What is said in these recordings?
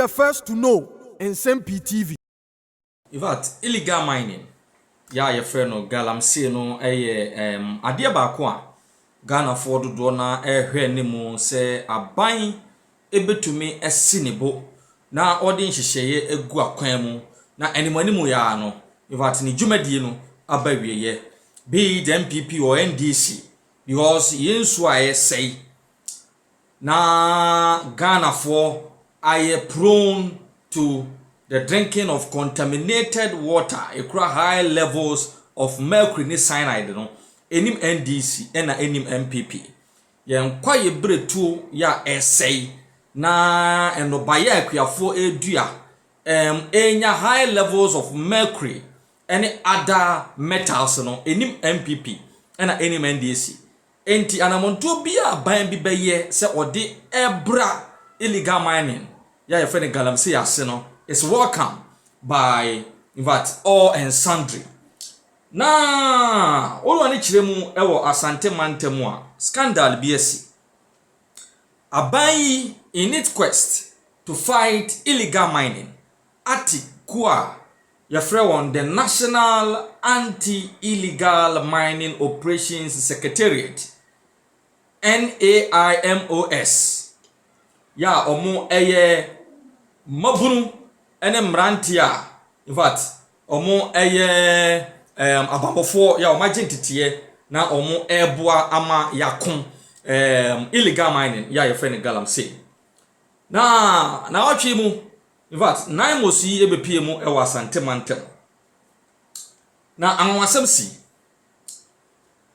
the first to know. Nsem-Pii TV. In fact, illegal mining. Ya your friend no galamsey no ade baako a Ghana for do na hwe nimu se aban ebetumi esinibo na odi nhyehyeye egu akwan mu na animanimu ya no in fact ni dwumadie no abawieye be the NPP or NDC because yensu aye say na Ghana for are prone to the drinking of contaminated water, high levels of mercury cyanide no enim NDC and enim MPP yen kwaye bretu ya essay na enobaye akuafo edua enya high levels of mercury and other metals no enim MPP and enim NDC enti anamonto bia ban bi beye se ode ebra illegal mining ya your friend galamsey ase no is welcome by in fact all and sundry. Na olu ani chiremu ewo asante mantemu a scandal BSc. Abai in its quest to fight illegal mining. Ati kwa yafre won the National Anti-Illegal Mining Operations Secretariat NAIMOS. Ya omo eye mabunu ene mrantia in fact omo eye abambofo ya omagentitiye na omo eboa ama yakon illegal mining ya your friend galamsey na watwi mu in fact nine mosi ebepie mu ewa asante mantem na anwasem si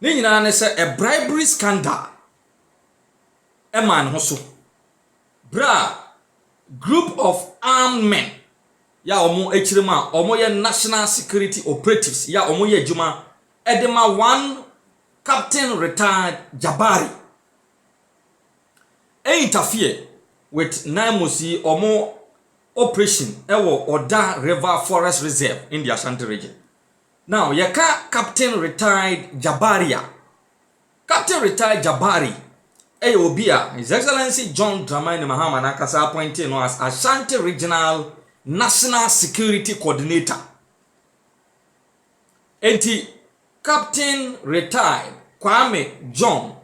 ni nyina ne se a bribery scandal e man ho so bra group of armed men ya omo echirima omo ye national security operatives ya omo ye juma edema one captain retired Jabari interfere with Naimosi omo operation ewo Oda River Forest Reserve in the Ashanti region. Now yaka captain retired Jabaria. Captain retired Jabari Obia, His Excellency John Dramani Mahama Nakasa appointed as Ashanti Regional National Security Coordinator. Enti Captain retired Kwame John,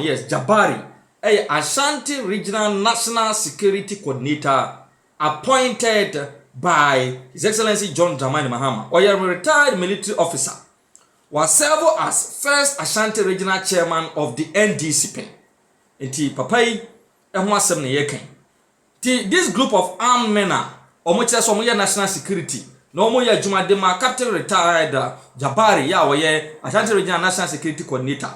yes, Jabari, Ashanti Regional National Security Coordinator appointed by His Excellency John Dramani Mahama, or a retired military officer, was served as first Ashanti Regional Chairman of the NDC. Enti papai ehwasem ne yeken. This group of armed men omoche so moye national security na omoye adwuma de ma captain retired Jabari ya woye Ashanti Regional National Security Coordinator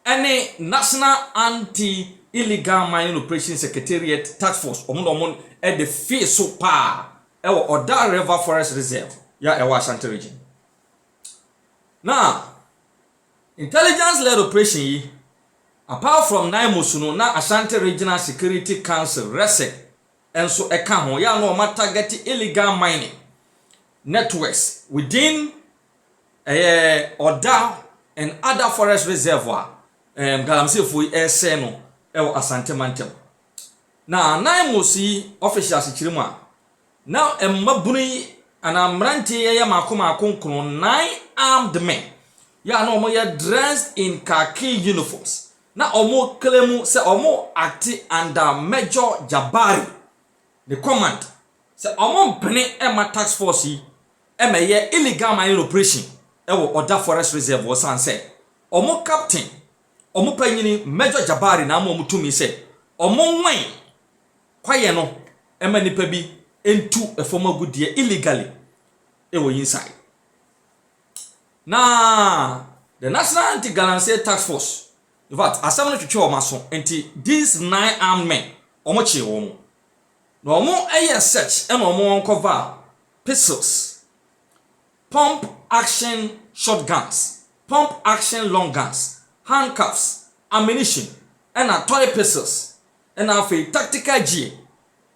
any National Anti-Illegal Mining Operations Secretariat Task Force omon e de fee so pa e wo Oda River Forest Reserve ya e wa Ashanti Region. Now, intelligence-led operation yi, apart from Naimosuno na Ashanti Regional Security Council RESEC, and so eka ho ya no target illegal mining networks within Oda and other forest reservoir galamsey fu ese no ewo Asante mantem. Na Naimosi officials chirima now emmabuni ana mranti ya makoma 9 armed men ya no mo dressed in khaki uniforms na omo klemu se omo act under Major Jabari the command se omo mpene ema task force yi emeye illegal mining operation ewo Oda Forest Reserve wo sanse omo captain omo panyini Major Jabari na omo mutumi se omo nwan kwaye no ema nipa bi entu efoma gudie illegally ewo inside. Na the National Anti-Galamsey Task Force in fact asam no twetwe o maso enti these 9 armed men omo che wo mo na omo search and omo uncover pistols, pump action shotguns, pump action long guns, handcuffs, ammunition and toy pistols and a tactical G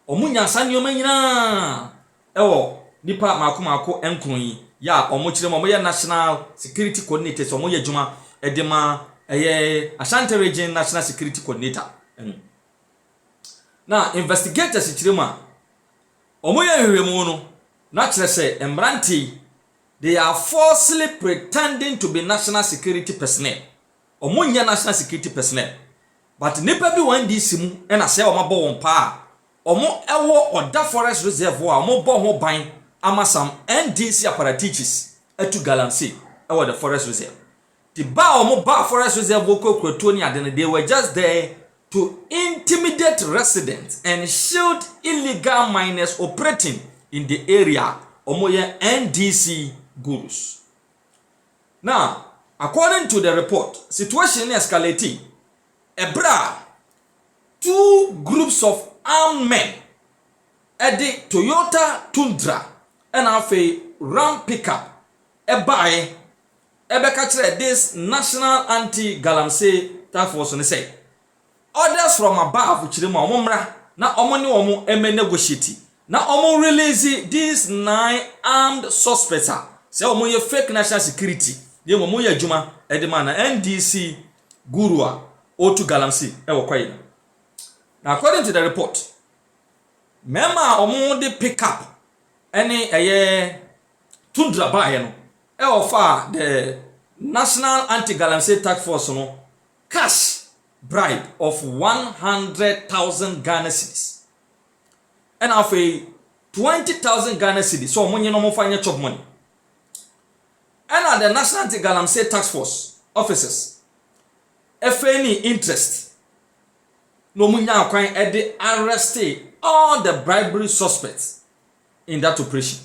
omo nyansa nyoma nyina ewo nipa makomako enkron yi ya omo chire mo ye National Security Coordinator so mo ye djuma edema Ashanti Region National Security Coordinator na investigators chirema omo ya hwehwemu no na kire say emranti they are falsely pretending to be national security personnel omo nya national security personnel but nipa bi NDC mu na say omo bo won pa omo ewo oda forest reserve wa omo bo ho ban amasam NDC apparatchiks etu galamsey ewo the forest reserve the ba forest reserve okokroto ni ade they were just there to intimidate residents and shield illegal miners operating in the area. Omoye NDC gurus. Now, according to the report, situation escalating. Ebra, 2 groups of armed men at the Toyota Tundra and a Ram pickup. Ebeka this National Anti-Galamsey Task Force say. Orders from above chirima omomra na omoni omo negotiate na omo release these 9 armed suspects say omo ye fake national security dey omo ye adwuma edema na NDC gurua otu galamsey wo kwai na according to the report mema omo de pick up any Tundra bae no offer the National Anti-Galamsey Task Force no cash bribe of 100,000 Ghana cedis. And of a 20,000 Ghana cedis. So money no more find chop money. And at the National Anti-Galamsey Task Force officers, if any interest, no munya kwan at the arrest all the bribery suspects in that operation.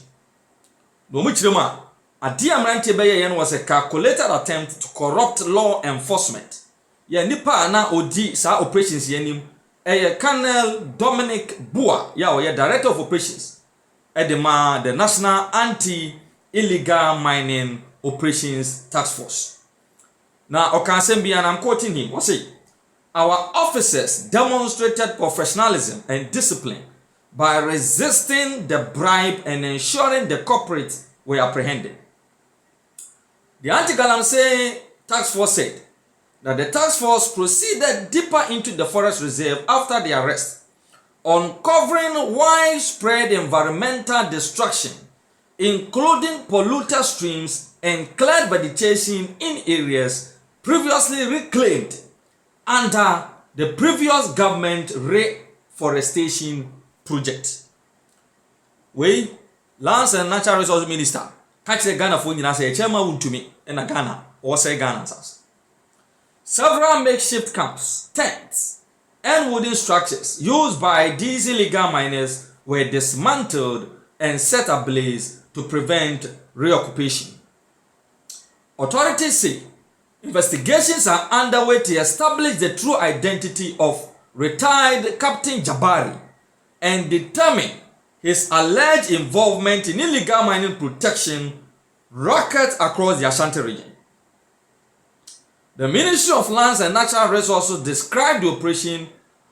No muchirema, a diamante baye was a calculated attempt to corrupt law enforcement. Ya nipa na odi sa operations yanim Colonel Dominic Bua ya director of operations edema the National Anti-Illegal Mining Operations Task Force. Now Okansembia and I'm quoting him, was say our officers demonstrated professionalism and discipline by resisting the bribe and ensuring the culprits were apprehended. The Anti-Galamsey Task Force said that the task force proceeded deeper into the forest reserve after the arrest, uncovering widespread environmental destruction, including polluted streams and cleared vegetation in areas previously reclaimed under the previous government reforestation project. We, Lands and Natural Resources Minister, catch the Ghana for Nina say, Chairman to me in a Ghana or say Ghana's house. Several makeshift camps, tents, and wooden structures used by these illegal miners were dismantled and set ablaze to prevent reoccupation. Authorities say investigations are underway to establish the true identity of retired Captain Jabari and determine his alleged involvement in illegal mining protection rackets across the Ashanti region. The Ministry of Lands and Natural Resources described the operation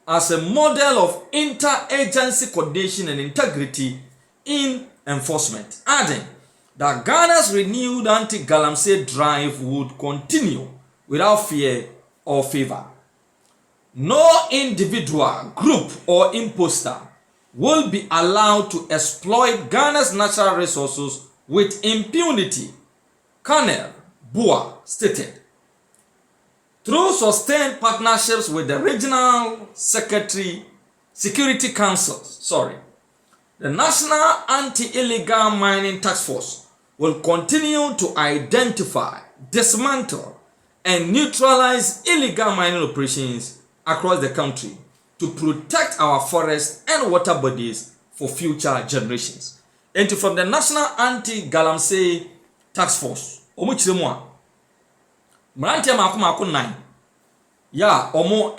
as a model of interagency coordination and integrity in enforcement, adding that Ghana's renewed anti-Galamsey drive would continue without fear or favor. No individual, group, or imposter will be allowed to exploit Ghana's natural resources with impunity, Colonel Bua stated. Through sustained partnerships with the Regional Security Councils, the National Anti-Illegal Mining Task Force will continue to identify, dismantle, and neutralize illegal mining operations across the country to protect our forests and water bodies for future generations. And from the National Anti-Galamsey Task Force, Mrantia mako 9. Ya omo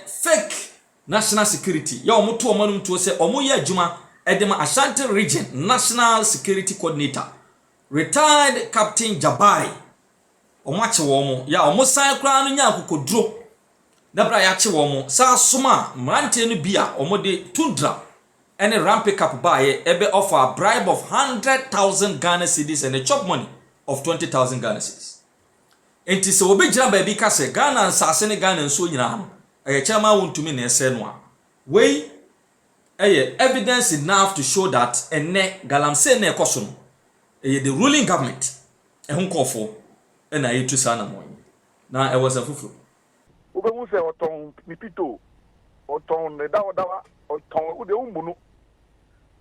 fake national security. Ya omo tu omo num se omo ye adwuma edema Ashanti Region National Security Coordinator. Retired Captain Jabari. Omo ache wo ya omo san kra no nya akokodro. Dabra ya ache wo sa soma mrantia no bia omo de Tundra and a Ram pickup bae ebe offer a bribe of 100,000 Ghana cedis and a chop money of 20,000 Ghana cedis. Enti se obi gira baabi ka se Ghana nsase ne Ghana nso nyina no chairman wontumi na ese no a wei evidence enough to show that ene galamsey na ekoso no the ruling government ehun kofo na yetu sana mo na was a fufu Ube say oton nipito oton dawa oton ude umbunu.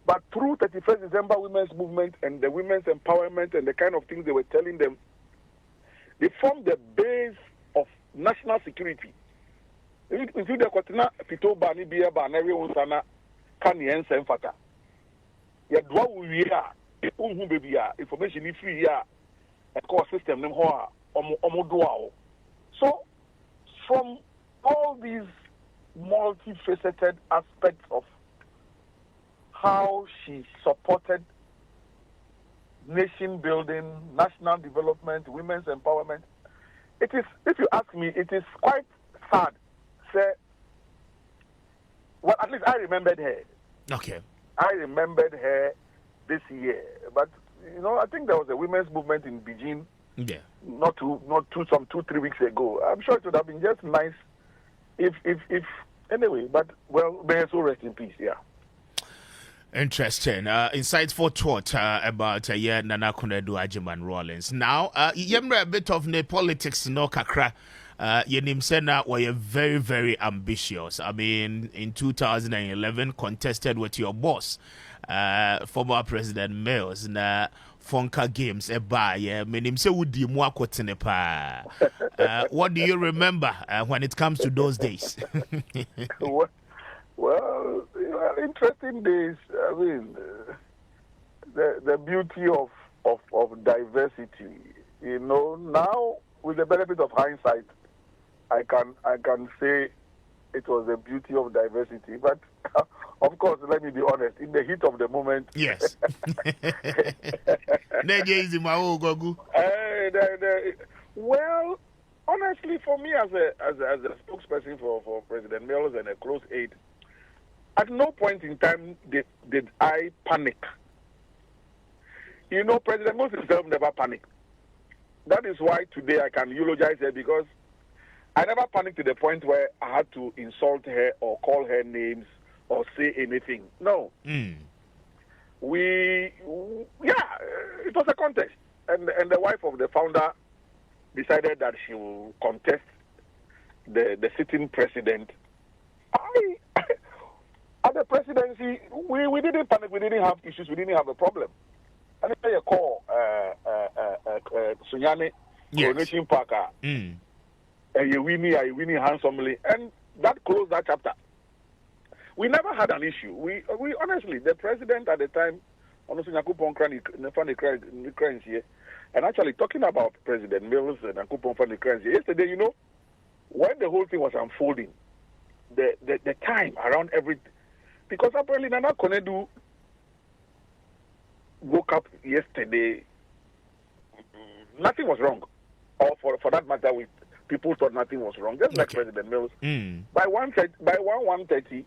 But through 31st December women's movement and the women's empowerment and the kind of things they were telling them, they formed the base of national security. If you the Kotina Pito Bani Bia Banari Unsana Kani Nsem-Fata. Ya dwa uya unhu baby ya information if free ya a core system them hoa omo. So from all these multifaceted aspects of how she supported nation building, national development, women's empowerment. It is, if you ask me, it is quite sad. Say, well, at least I remembered her. Okay. I remembered her this year. But, you know, I think there was a women's movement in Beijing. Yeah. Not 2-3 weeks ago. I'm sure it would have been just nice if anyway, but, well, may so rest in peace, yeah. Interesting. Insightful thought about Nana Konedu Ajiman Rawlings. Now, yemra a bit of the politics no kakra. Yenim Sena were very, very ambitious. I mean, in 2011, contested with your boss, former President Mills, na Fonka Games, menim se wudi mwa kotene pa. What do you remember when it comes to those days? Well, interesting days. I mean, the beauty of diversity. You know, now with the benefit of hindsight, I can say it was the beauty of diversity. But of course, let me be honest. In the heat of the moment, yes. Well, honestly, for me as a spokesperson for President Mills and a close aide. At no point in time did I panic. You know, President Mills himself never panicked. That is why today I can eulogize her because I never panicked to the point where I had to insult her or call her names or say anything. No. Mm. It was a contest. And the wife of the founder decided that she will contest the sitting president. At the presidency, we didn't panic, we didn't have issues, we didn't have a problem. And I call Sunyane, Coronation Parker, and you winning handsomely, and that closed that chapter. We never had an issue. We honestly, the president at the time, and actually talking about President Mills and Nakupon Fanny yesterday, you know, when the whole thing was unfolding, the time around everything. Because apparently Nana Konedu woke up yesterday, nothing was wrong. Or for that matter, people thought nothing was wrong. Just like President Mills. By 1:30,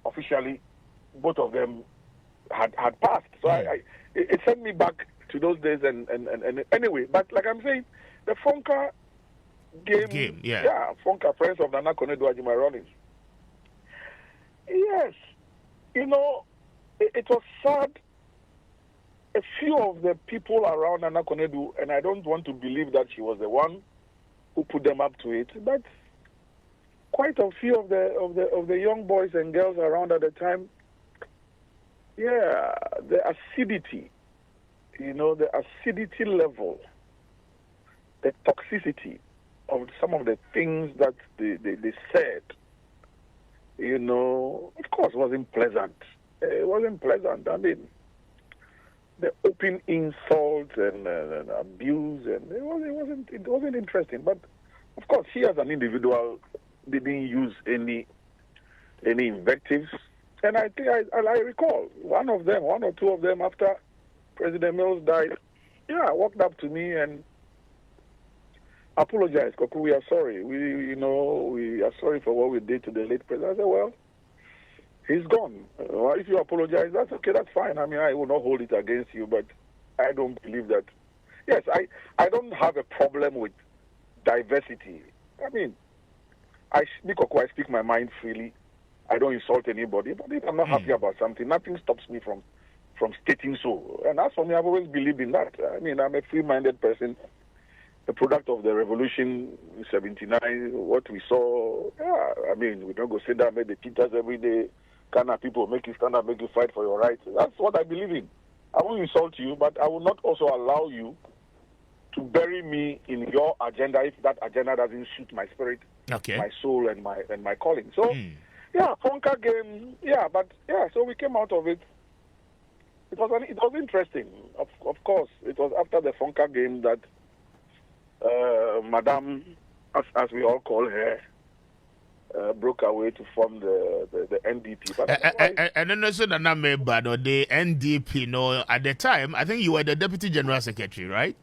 officially, both of them had passed. So it sent me back to those days. And anyway, but like I'm saying, the Fonka game, Fonka, friends of Nana Konedu Ajima Rollins. Yes, you know, it was sad. A few of the people around Nana Konedu, and I don't want to believe that she was the one who put them up to it, but quite a few of the young boys and girls around at the time, the acidity, you know, the acidity level, the toxicity of some of the things that they said. You know, of course, it wasn't pleasant. It wasn't pleasant. I mean, the open insult and abuse, and it wasn't interesting. But of course, she as an individual didn't use any invectives. And I think I recall one or two of them after President Mills died, walked up to me and apologized. Koku, we are sorry. We are sorry for what we did to the late president. I said, well, he's gone. If you apologize, that's okay, that's fine. I mean, I will not hold it against you, but I don't believe that. Yes, I don't have a problem with diversity. I mean, I speak my mind freely. I don't insult anybody. But if I'm not happy about something, nothing stops me from stating so. And as for me, I've always believed in that. I mean, I'm a free-minded person, the product of the revolution in 79, what we saw. Yeah, I mean, we don't go sit down, make the teachers every day. Kind of people make you stand up, make you fight for your rights. That's what I believe in. I won't insult you, but I will not also allow you to bury me in your agenda if that agenda doesn't suit my spirit, my soul, and my calling. So, yeah, Fonka game, yeah, but yeah, so we came out of it. It was interesting. Of course, it was after the Fonka game that Madame, as we all call her, broke away to form the NDP. But and then also the name, but the NDP. No, at the time, I think you were the deputy general secretary, right?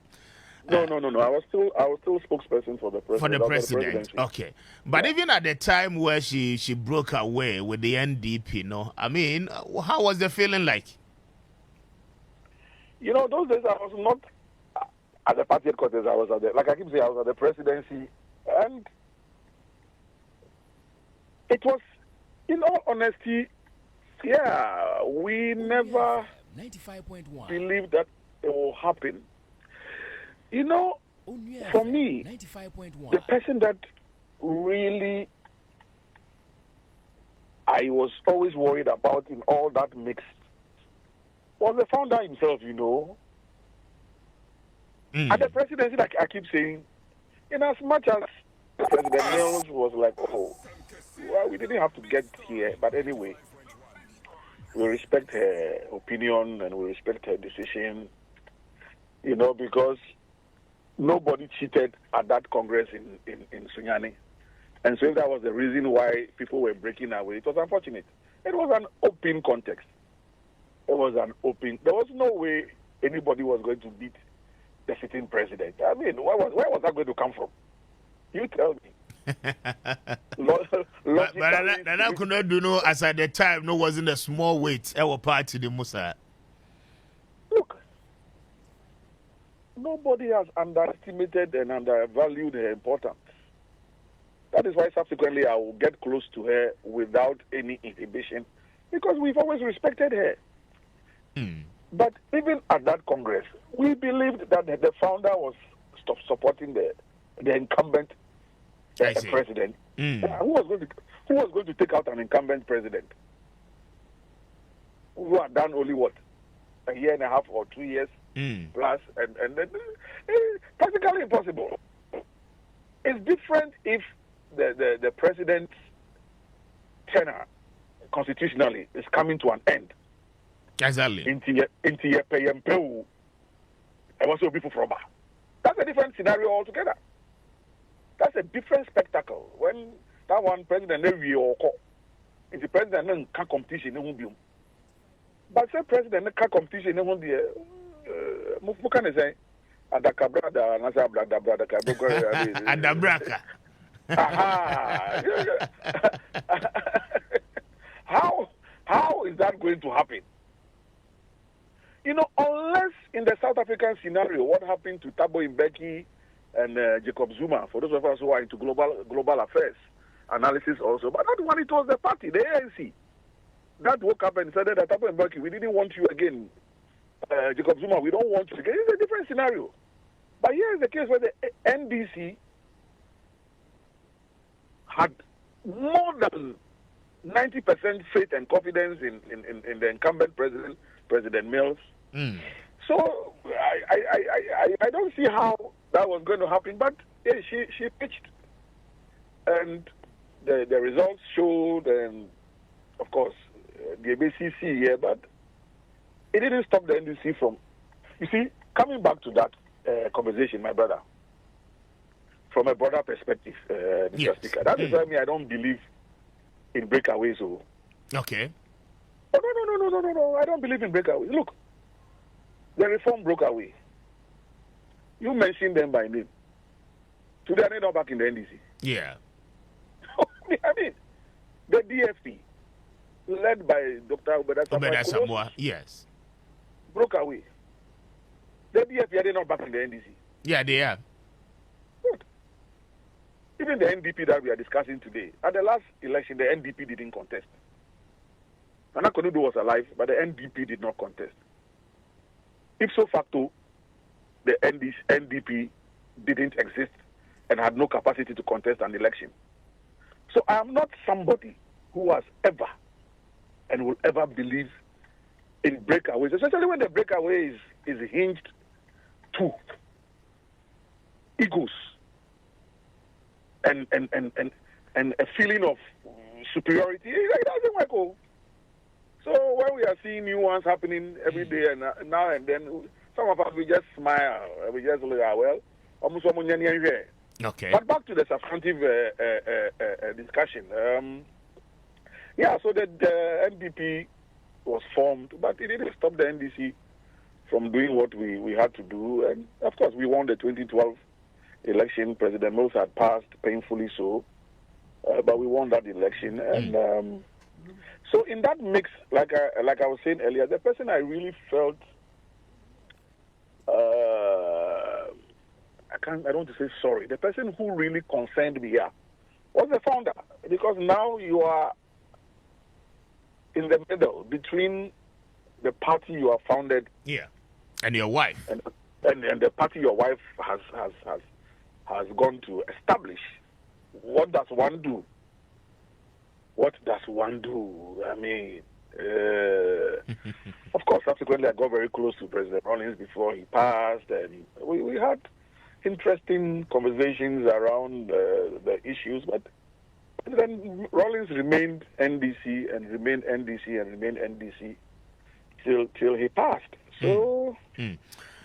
No. I was still spokesperson for the president. For the president, okay. But even at the time where she broke away with the NDP, no, I mean, how was the feeling like? You know, those days I was not at the party headquarters. I was at the, like I keep saying, I was at the presidency, and it was, in all honesty, yeah, we never 95.1 believed that it will happen. You know, for me, 95.1 the person that really I was always worried about in all that mix was the founder himself, you know. And the presidency, like I keep saying, in as much as President Mills was like, oh, well, we didn't have to get here. But anyway, we respect her opinion and we respect her decision, you know, because nobody cheated at that Congress in Sunyani. And so if that was the reason why people were breaking away, it was unfortunate. It was an open context. There was no way anybody was going to beat the sitting president. I mean, where was that going to come from? You tell me. But I could not do no as at the time no wasn't a small weight our party the Musa. Look, nobody has underestimated and undervalued her importance. That is why subsequently I will get close to her without any inhibition, because we've always respected her. But even at that Congress, we believed that the founder was supporting the incumbent president. Who was going to take out an incumbent president who had done only what, a year and a half or 2 years plus, and then practically impossible. It's different if the president's tenure constitutionally is coming to an end. Exactly. Into your pay people from. That's a different scenario altogether. That's a different spectacle. When that one president it's the president can competition in home. But say president can competition in home the what can I say? Adakabrada, Nasa Brada Brada Adabraka. How is that going to happen? You know, unless in the South African scenario, what happened to Thabo Mbeki and Jacob Zuma, for those of us who are into global affairs analysis also, but that one, it was the party, the ANC, that woke up and said that Thabo Mbeki, we didn't want you again. Jacob Zuma, we don't want you again. It's a different scenario. But here is the case where the NDC had more than 90% faith and confidence in the incumbent President Mills. So I don't see how that was going to happen. But yeah, she pitched, and the results showed, and of course the ABCC here, but it didn't stop the NDC from. You see, coming back to that conversation, my brother, from a broader perspective, Mr. Speaker, that is why I don't believe in breakaways. So. Okay. Oh, no, I don't believe in breakaways. Look, the reform broke away. You mentioned them by name. Today, they're not back in the NDC. Yeah. I mean, the DFP, led by Dr. Obeda Samoa, yes, broke away. The DFP, are they not back in the NDC? Yeah, they are. Good. Even the NDP that we are discussing today, at the last election, the NDP didn't contest. Nana Konudu was alive, but the NDP did not contest. Ipso facto, the NDP didn't exist and had no capacity to contest an election. So I am not somebody who has ever and will ever believe in breakaways, especially when the breakaway is hinged to egos and a feeling of superiority. It doesn't work. Oh. So when we are seeing new ones happening every day and now and then, some of us we just smile. We just look at almost. Okay. But back to the substantive discussion. So the NDP was formed, but it didn't stop the NDC from doing what we had to do. And of course, we won the 2012 election. President Mills had passed, painfully so, but we won that election. And so in that mix, like I was saying earlier, the person I really felt, I don't want to say sorry, the person who really concerned me here was the founder, because now you are in the middle between the party you have founded, and your wife, and the party your wife has gone to establish. What does one do? What does one do? I mean, of course, subsequently I got very close to President Rawlings before he passed, and we had interesting conversations around the issues, but then Rawlings remained NDC and remained NDC and remained NDC till he passed. So,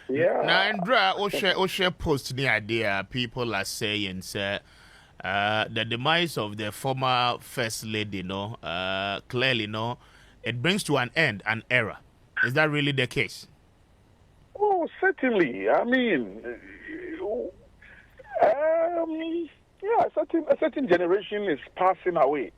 yeah. Now, Andra, Osha post the idea. People are saying, sir, the demise of the former First Lady, clearly, it brings to an end an era. Is that really the case? Oh, certainly. I mean, a certain generation is passing away.